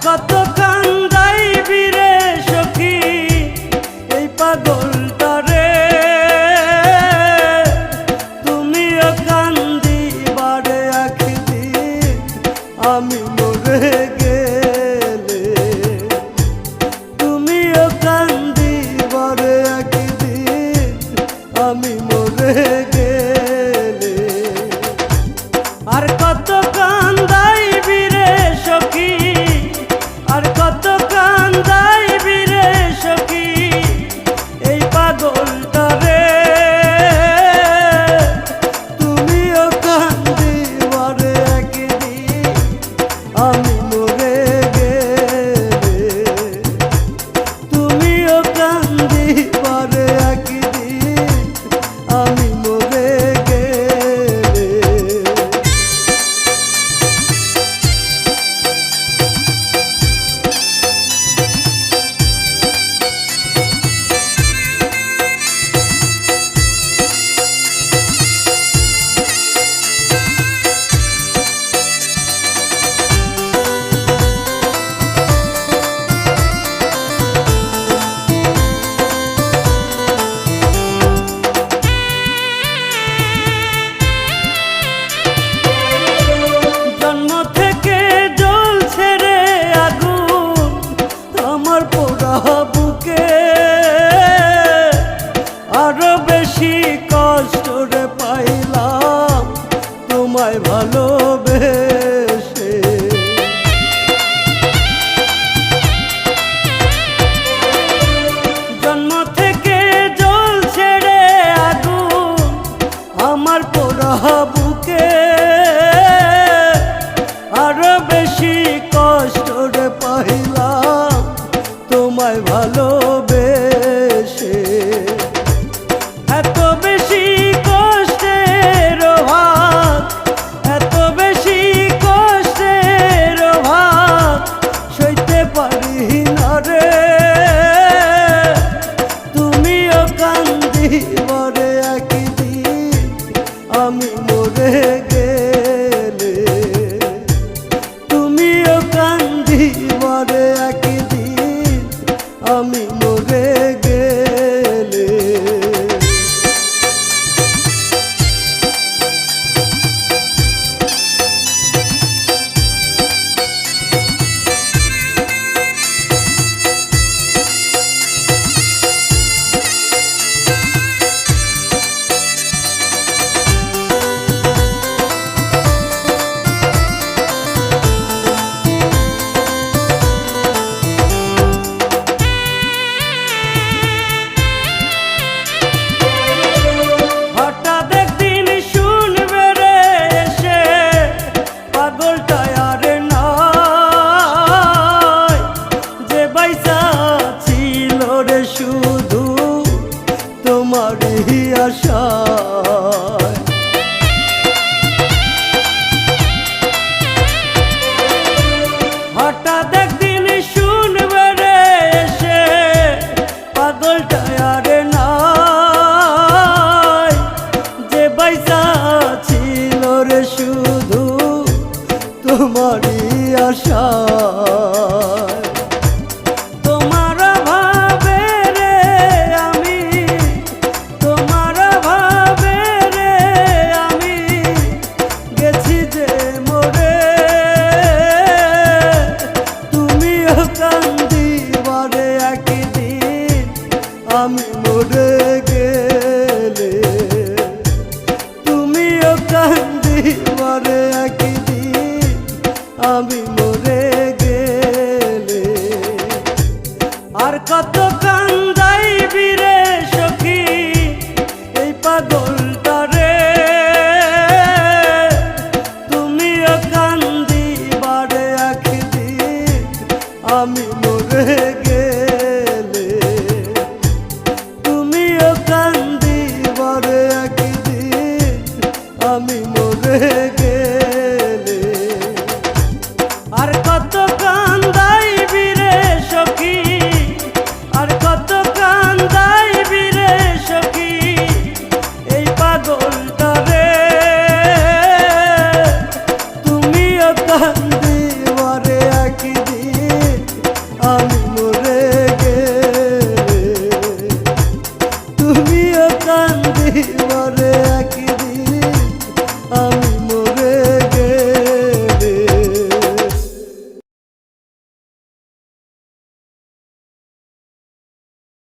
কত কান্দাইবি রে সখী এই পাগলটারে, তুমিও কান্দিবারে একদিন আমি মরে গেলে, তুমিও কান্দিবারে একদিন আমি মরে গেলে। আর কত কান্দাইবি রে সখী, আর কত কান্দাইবি রে সখী এই পাগলটারে, তুমিও কান্দিবারে একদিন আমি মরে গেলে, তুমিও কান্দিবারে একদিন আমি মরে গেলে। বুকে আরো বেশি কষ্ট রে পাইলাম তোমায় ভালোবেসে, জন্ম থেকে জ্বলছে রে আগুন আমার পোড়া বুকে, আরো বেশি কষ্ট রে পাইলাম তোমায় ভালোবেসে। এত বেশি কষ্টের ভাগ, এত বেশি কষ্টের ভাগ সইতে পারি না রে, তুমিও কান্দিবারে একদিন আমি মরে গেলে, তুমিও কান্দিবারে একদিন আমি মরে গেলে। শুধু তোমারই আশায় হঠাৎ একদিন শুনবে রে এসে পাগলটা আর নাই, যে বাইসা ছিল রে শুধু তোমারই আশায়। আমি মরে গেলে তুমিও কান্দিবারে একদিন আমি মরে গেলে। আর কত কান্দাইবি রে সখী এই পাগলটারে, তুমিও কান্দিবারে একদিন আমি মরে গেলে, তুমিও কান্দিবারে একদিন আমি মরে গেলে। আর কত কান্দাইবি রে সখী, আর কত কান্দাইবি রে সখী এই পাগলটারে, তুমিও কান্দি